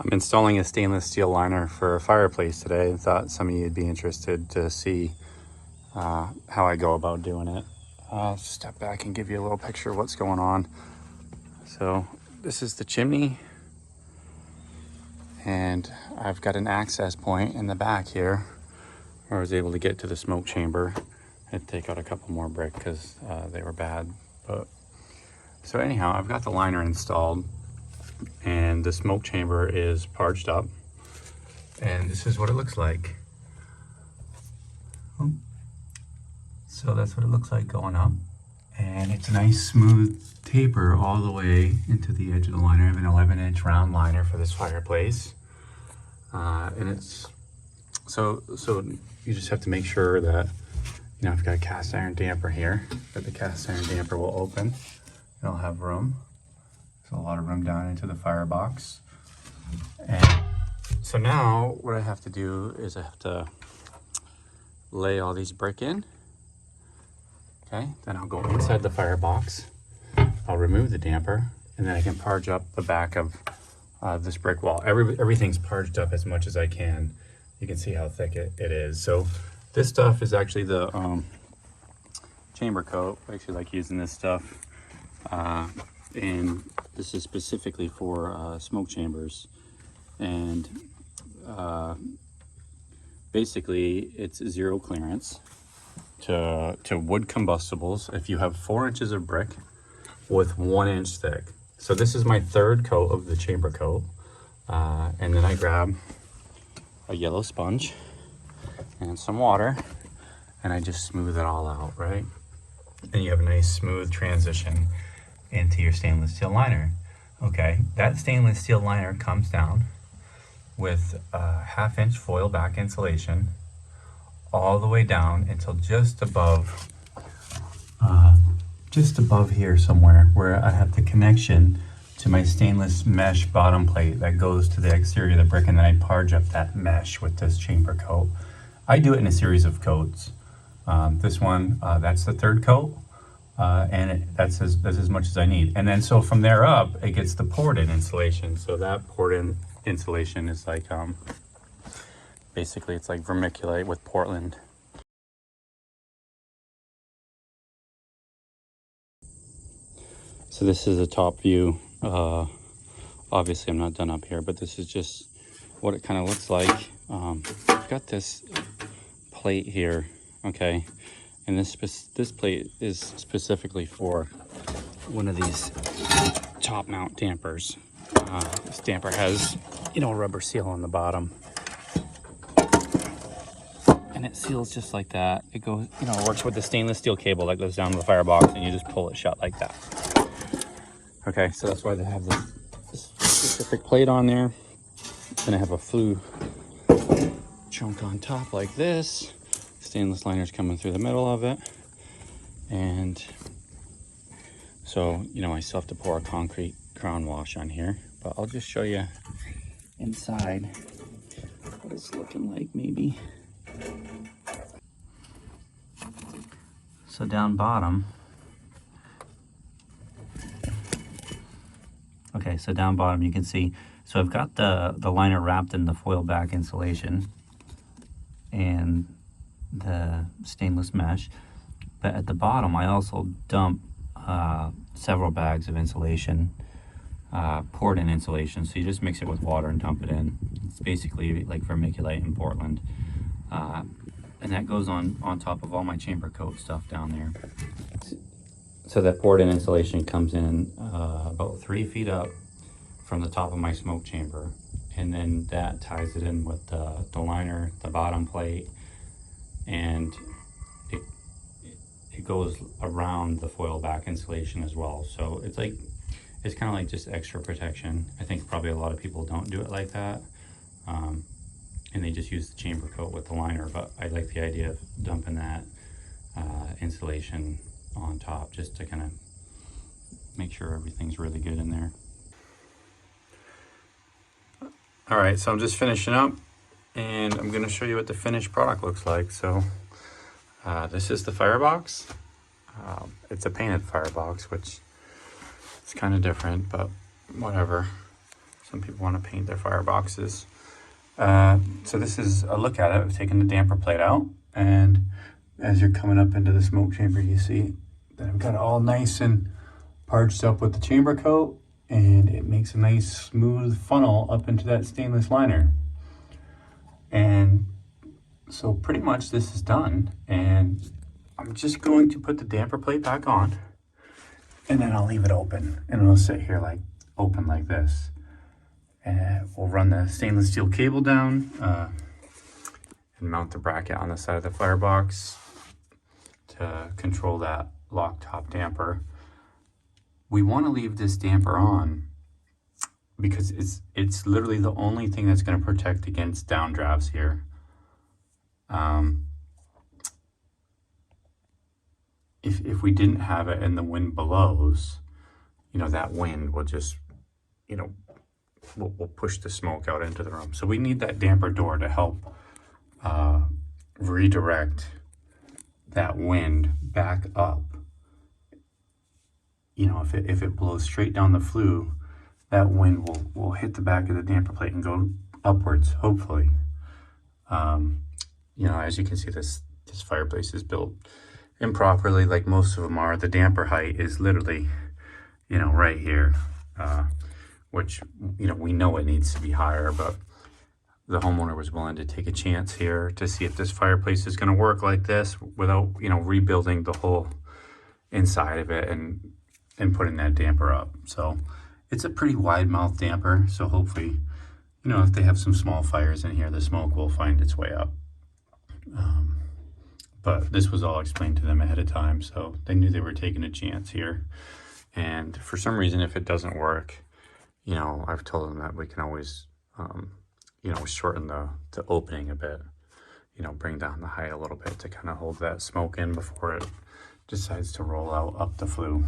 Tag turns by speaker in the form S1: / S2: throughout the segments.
S1: I'm installing a stainless steel liner for a fireplace today. I thought some of you would be interested to see how I go about doing it. I'll step back and give you a little picture of what's going on. So this is the chimney, and I've got an access point in the back here where I was able to get to the smoke chamber and take out a couple more brick because they were bad. But so anyhow, I've got the liner installed and the smoke chamber is parched up, and this is what it looks like. So that's what it looks like going up, and it's a nice smooth taper all the way into the edge of the liner. I have an 11-inch round liner for this fireplace, and it's so you just have to make sure that, you know, I've got a cast iron damper here, that the cast iron damper will open and I'll have room. There's a lot of room down into the firebox. And so now what I have to do is I have to lay all these brick in. Okay, then I'll go inside the firebox. I'll remove the damper, and then I can parge up the back of this brick wall. Everything's parged up as much as I can. You can see how thick it is. So this stuff is actually the chamber coat. I actually like using this stuff. And this is specifically for smoke chambers. And basically it's zero clearance to wood combustibles if you have 4 inches of brick with 1 inch thick. So this is my third coat of the chamber coat. And then I grab a yellow sponge and some water, and I just smooth it all out, right? And you have a nice smooth transition into your stainless steel liner. Okay, that stainless steel liner comes down with a 1/2 inch foil back insulation all the way down until just above here somewhere, where I have the connection to my stainless mesh bottom plate that goes to the exterior of the brick, and then I parge up that mesh with this chamber coat. I do it in a series of coats. This one, that's the third coat, and that's as much as I need. And then so from there up, it gets the poured-in insulation. So that poured-in insulation is like, basically it's like vermiculite with Portland. So this is a top view. Obviously I'm not done up here, but this is just what it kind of looks like. I've got this plate here, okay, and this plate is specifically for one of these top mount dampers. This damper has, you know, a rubber seal on the bottom, and it seals just like that. It goes, you know, it works with the stainless steel cable that goes down the firebox, and you just pull it shut like that. Okay, so that's why they have this specific plate on there. Then I have a flue chunk on top like this. Stainless liner's coming through the middle of it. And so, you know, I still have to pour a concrete crown wash on here, but I'll just show you inside what it's looking like maybe. So down bottom, okay, so down bottom you can see, so I've got the liner wrapped in the foil back insulation and the stainless mesh, but at the bottom I also dump several bags of insulation, poured in insulation. So you just mix it with water and dump it in. It's basically like vermiculite in Portland, and that goes on top of all my chamber coat stuff down there. So that poured in insulation comes in about 3 feet up from the top of my smoke chamber, and then that ties it in with the liner, the bottom plate, and it goes around the foil back insulation as well. So it's like, it's kind of like just extra protection. I think probably a lot of people don't do it like that, and they just use the chamber coat with the liner, but I like the idea of dumping that insulation on top just to kind of make sure everything's really good in there. All right, so I'm just finishing up, and I'm going to show you what the finished product looks like. So this is the firebox. It's a painted firebox, which is kind of different, but whatever. Some people want to paint their fireboxes. So this is a look at it. I've taken the damper plate out, and as you're coming up into the smoke chamber, you see that I've got it all nice and parched up with the chamber coat, and it makes a nice smooth funnel up into that stainless liner. And so pretty much this is done, and I'm just going to put the damper plate back on, and then I'll leave it open, and it'll sit here like open like this. And we'll run the stainless steel cable down and mount the bracket on the side of the firebox to control that lock top damper. We want to leave this damper on because it's literally the only thing that's going to protect against downdrafts here. If we didn't have it and the wind blows, you know, that wind will just, you know, we'll push the smoke out into the room. So we need that damper door to help redirect that wind back up. You know, if it blows straight down the flue, that wind will hit the back of the damper plate and go upwards, hopefully. You know, as you can see, this fireplace is built improperly, like most of them are. The damper height is literally, you know, right here, which, you know, we know it needs to be higher, but the homeowner was willing to take a chance here to see if this fireplace is going to work like this without, you know, rebuilding the whole inside of it and putting that damper up. So it's a pretty wide mouth damper, so hopefully, you know, if they have some small fires in here, the smoke will find its way up. But this was all explained to them ahead of time, so they knew they were taking a chance here. And for some reason, if it doesn't work, you know, I've told them that we can always, you know, shorten the opening a bit, you know, bring down the height a little bit to kind of hold that smoke in before it decides to roll out up the flue.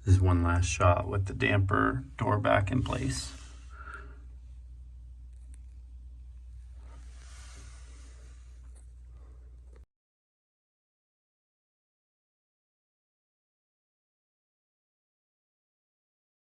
S1: This is one last shot with the damper door back in place.